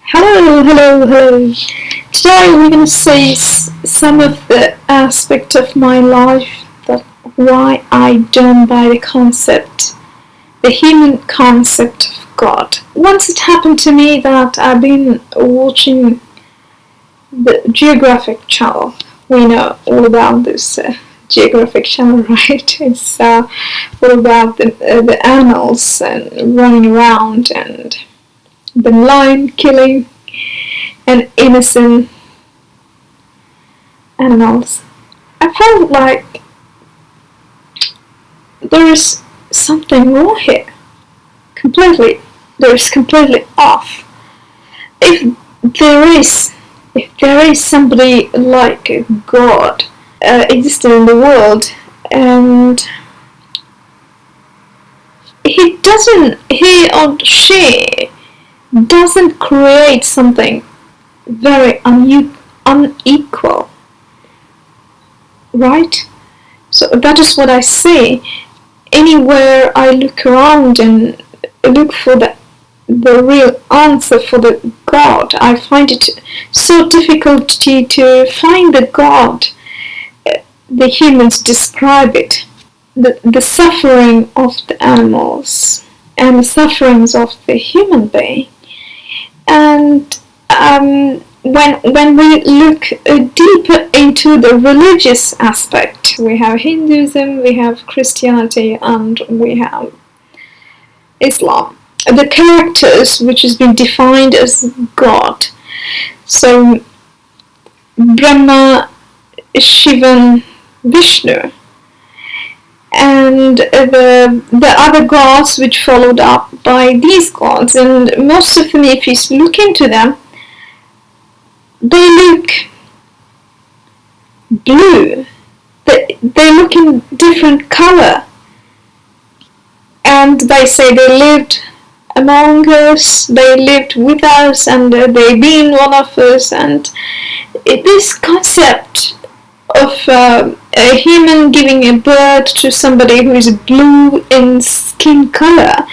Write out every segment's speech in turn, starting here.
Hello. Today we're going to see some of the aspects of my life that why I don't buy the human concept of God. Once it happened to me that I've been watching the Geographic Channel. We know all about this Geographic Channel, right? It's all about the animals and running around and the lion killing and innocent animals. I felt like there is something wrong here. There's completely off. If there is somebody like God existing in the world, and he or she doesn't create something very unequal, right? So that is what I see. Anywhere I look around and look for the real answer for the God, I find it so difficult to find the God the humans describe it. The suffering of the animals and the sufferings of the human being. And when we look deeper into the religious aspect, we have Hinduism, we have Christianity, and we have Islam. The characters which has been defined as God. So Brahma, Shiva, Vishnu, and the other gods which followed up by these gods, and most of them, if you look into them, they look blue, they look in different color, and they say they lived among us, they lived with us, and they been one of us. And this concept of a human giving a birth to somebody who is blue in skin color,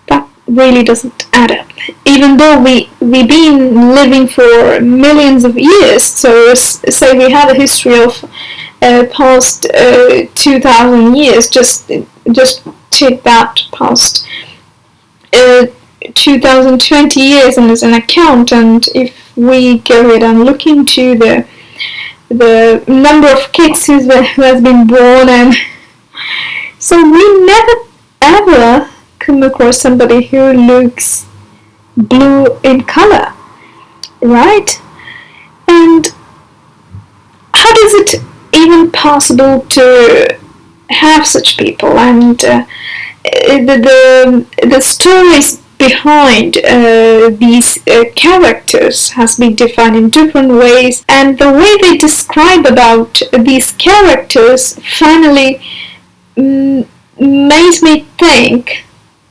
that really doesn't add up. Even though we've been living for millions of years, so say we have a history of past 2,000 years, just take that past 2020 years and as an account, and if we go ahead and look into the number of kids who has been born, and so we never ever come across somebody who looks blue in color, right? And how is it even possible to have such people? And the stories behind these characters has been defined in different ways, and the way they describe about these characters finally makes me think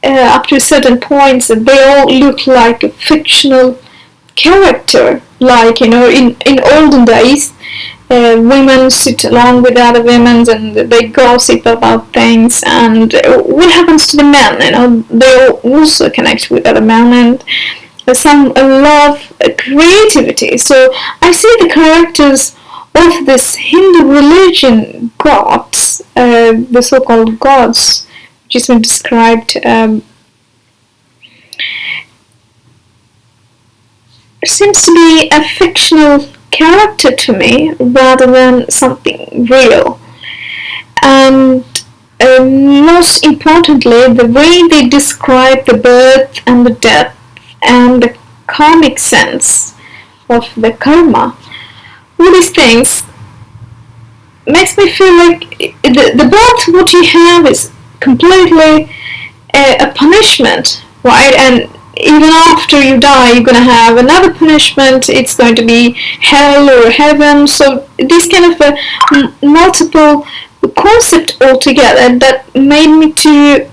up to certain points that they all look like a fictional character, like, in olden days women sit along with other women and they gossip about things, and what happens to the men? They also connect with other men, and some love creativity. So I see the characters of this Hindu religion gods, the so-called gods, which is described, seems to be a fictional character to me rather than something real. And most importantly, the way they describe the birth and the death and the karmic sense of the karma, all these things makes me feel like the birth, what you have, is completely a punishment, right? And even after you die, you're going to have another punishment. It's going to be hell or heaven. So this kind of multiple concept altogether that made me to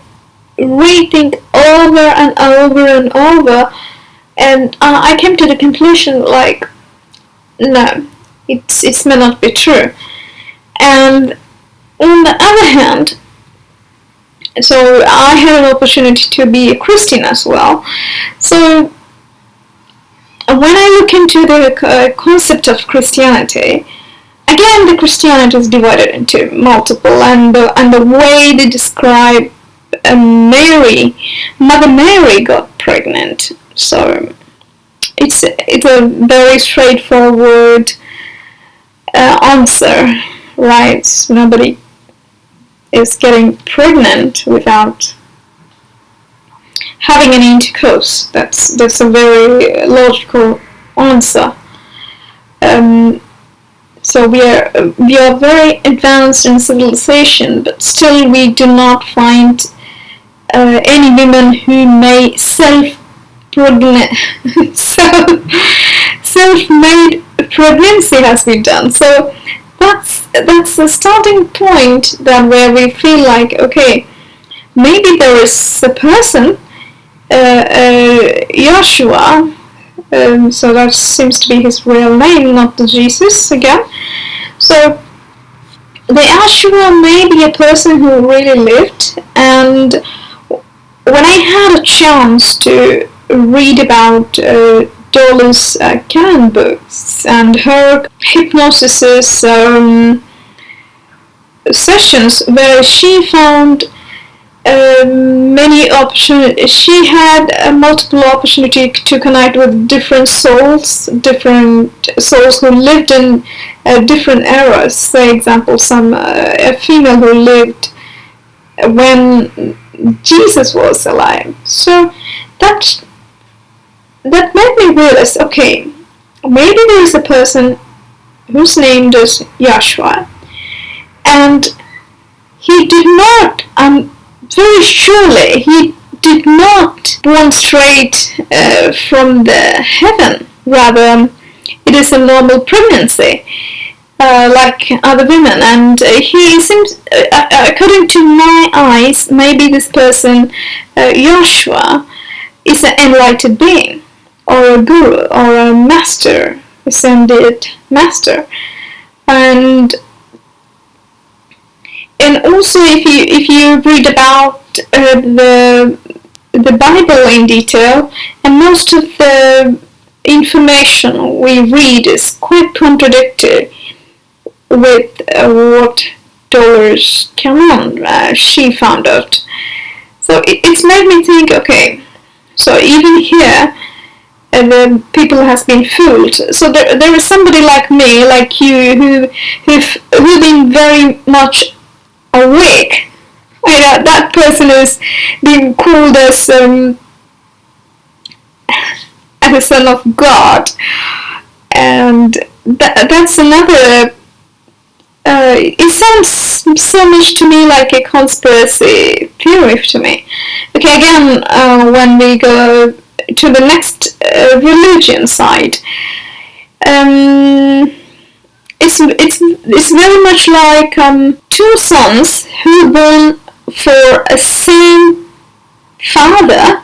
rethink over and over and over. And I came to the conclusion, like, no, it may not be true. And on the other hand, so I had an opportunity to be a Christian as well. So look into the concept of Christianity, again, the Christianity is divided into multiple, and the way they describe Mary, Mother Mary got pregnant. So it's a very straightforward answer, right? Nobody is getting pregnant without having an intercourse. That's a very logical answer. So we are very advanced in civilization, but still we do not find any women who may self-made pregnancy has been done. So that's the starting point, that where we feel like, okay, maybe there is a person, Joshua, so that seems to be his real name, not the Jesus again. So the Joshua may be a person who really lived, and when I had a chance to read about Dolly's canon books and her hypnosis sessions, where she found many opportunities, she had multiple opportunity to connect with different souls who lived in different eras. Say, example, a female who lived when Jesus was alive. So that made me realize, okay, maybe there is a person whose name is Joshua, and he did not, very surely, he did not born straight from the heaven. Rather, it is a normal pregnancy, like other women. And he seems, according to my eyes, maybe this person, Joshua, is an enlightened being, or a guru, or a master, ascended master. And also, if you read about the Bible in detail, and most of the information we read is quite contradictory with what Dolores Cannon she found out. So it's made me think, okay, so even here the people has been fooled. So there is somebody like me, like you, who've been very much awake. That person is being called as a son of God, and that's another. It sounds so much to me like a conspiracy theory to me. Okay, again, when we go to the next religion side, it's very much like two sons who born for a same father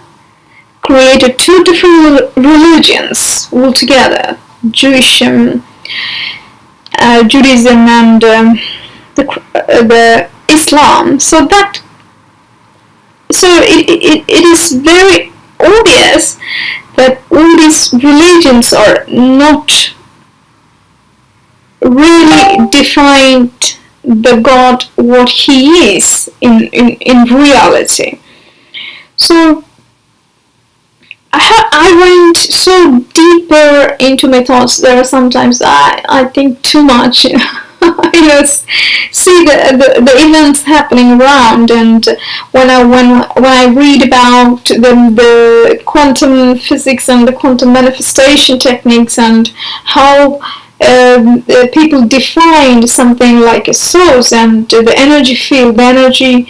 created two different religions altogether, Judaism and the Islam. So it is very obvious that all these religions are not really defined the God what he is in reality. So I went so deeper into my thoughts. There are sometimes I think too much. See the events happening around, and when I read about the quantum physics and the quantum manifestation techniques, and how people define something like a source, and the energy field, the energy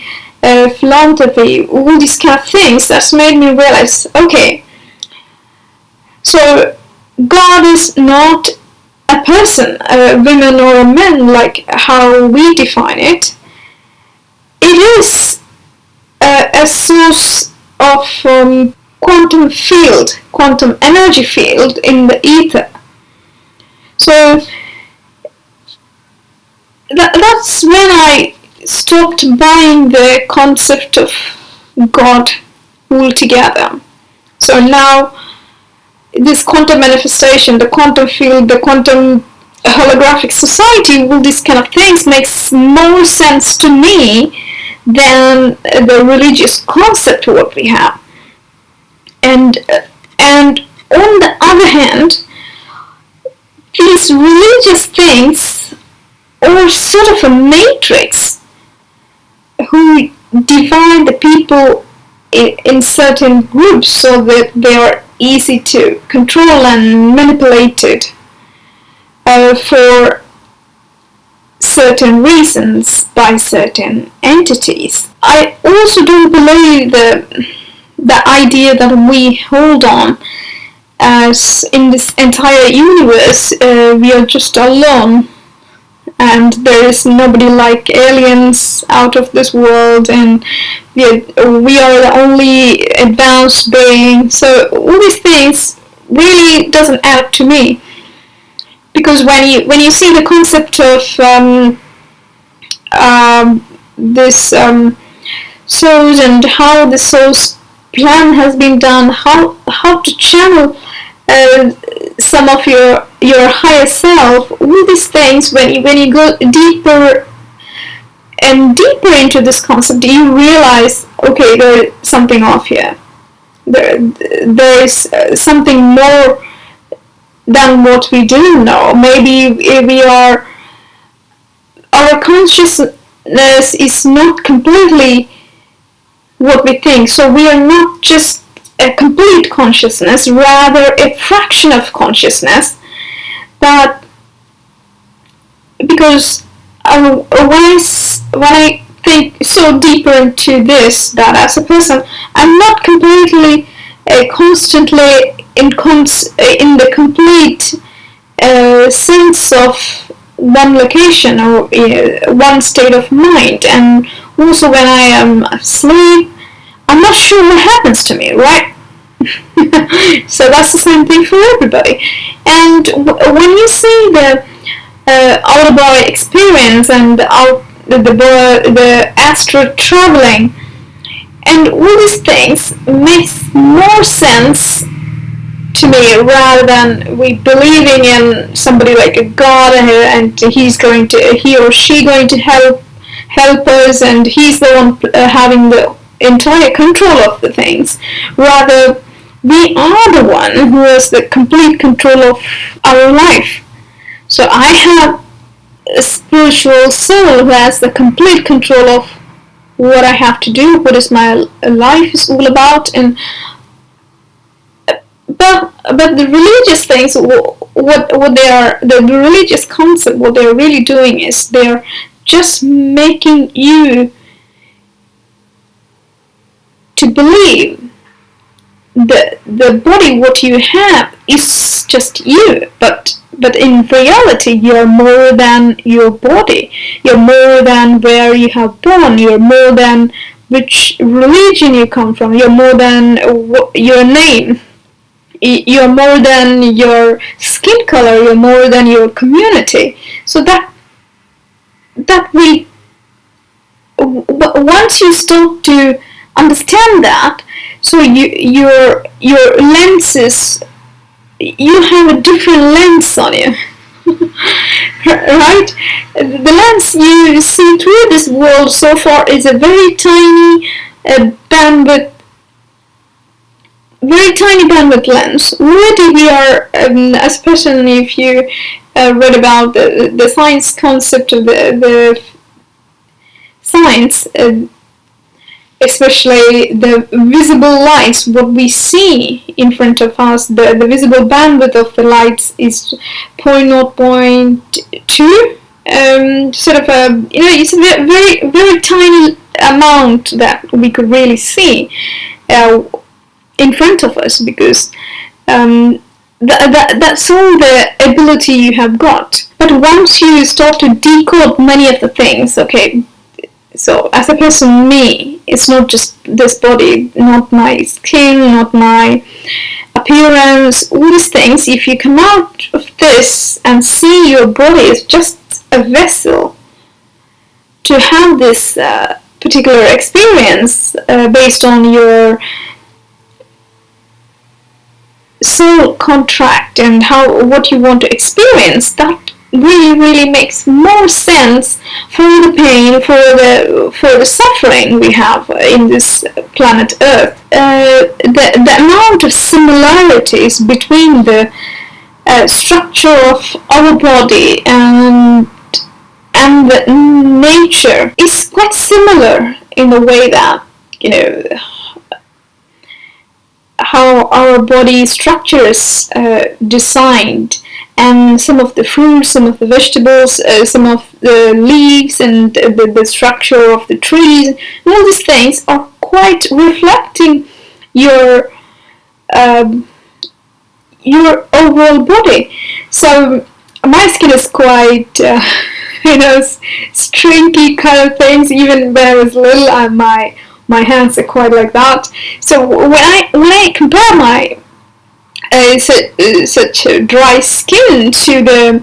philanthropy, all these kind of things, that's made me realize, okay, so God is not a person, a woman or a man, like how we define it. It is a source of quantum field, quantum energy field in the ether. So that's when I stopped buying the concept of God altogether. So now this quantum manifestation, the quantum field, the quantum holographic society, all these kind of things makes more sense to me than the religious concept what we have. And on the other hand, these religious things are sort of a matrix who divide the people in certain groups so that they are easy to control and manipulated for certain reasons by certain entities. I also don't believe the idea that we hold on as in this entire universe we are just alone and there is nobody like aliens out of this world and we are the only advanced being. So all these things really doesn't add up to me, because when you see the concept of this souls and how the soul's plan has been done, how to channel some of your higher self, all these things, when you go deeper and deeper into this concept, you realize, okay, there is something off here. There is something more than what we do know. Maybe our consciousness is not completely what we think. So we are not just a complete consciousness, rather a fraction of consciousness. But because when I think so deeper into this, that as a person, I'm not completely constantly in the complete sense of one location or one state of mind. And also when I am asleep, I'm not sure what happens to me, right? So that's the same thing for everybody. And when you see the out-of-body experience and the astral traveling and all these things, makes more sense to me rather than we believing in somebody like a god and he or she going to help us and he's the one having the entire control of the things. Rather, we are the one who has the complete control of our life. So I have a spiritual soul who has the complete control of what I have to do, what is my life is all about. And but the religious things, what they are, the religious concept, what they're really doing is they're just making you to believe the body what you have is just you, but in reality you're more than your body, you're more than where you have born, you're more than which religion you come from, you're more than your name, you're more than your skin color, you're more than your community. So that we, once you start to understand that, so your lenses, you have a different lens on you. Right? The lens you see through this world so far is a very tiny bandwidth, lens. Already we are, especially if you read about the science concept of the science, especially the visible lights, what we see in front of us, the visible bandwidth of the lights is 0.2, sort of a, it's a very, very tiny amount that we could really see in front of us, because that's all the ability you have got. But once you start to decode many of the things, okay, so as a person, me, it's not just this body, not my skin, not my appearance, all these things. If you come out of this and see your body as just a vessel to have this particular experience based on your soul contract and what you want to experience, that really makes more sense for the pain, for the suffering we have in this planet Earth. The amount of similarities between the structure of our body and the nature is quite similar in the way that, how our body structure is designed, and some of the fruits, some of the vegetables, some of the leaves, and the structure of the trees, and all these things are quite reflecting your overall body. So my skin is quite stringy kind of things. Even when I was little, my hands are quite like that. So when I compare my such dry skin to the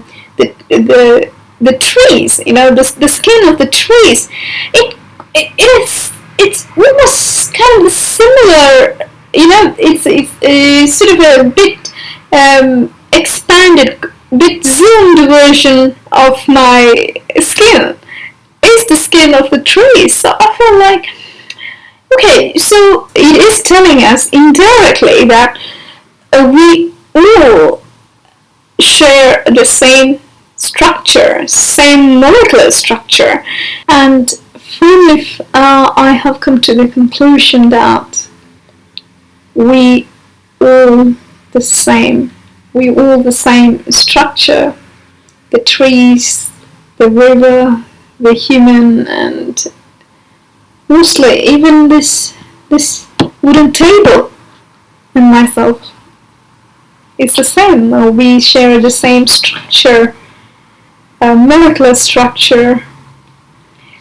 trees, the skin of the trees, it's almost kind of similar. It's sort of a bit expanded, bit zoomed version of my skin. Is the skin of the trees. So I feel like, okay, so it is telling us indirectly that we all share the same structure, same molecular structure. And finally, I have come to the conclusion that we all the same. We all the same structure. The trees, the river, the human, and mostly even this wooden table and myself. It's the same. We share the same structure, molecular structure.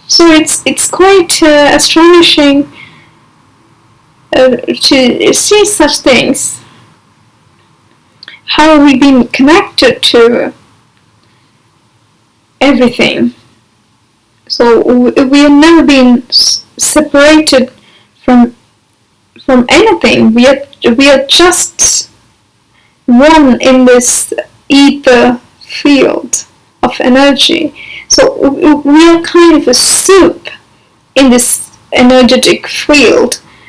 So it's quite astonishing to see such things. How we've been connected to everything. So we have never been separated from anything. We are just one in this ether field of energy. So we are kind of a soup in this energetic field.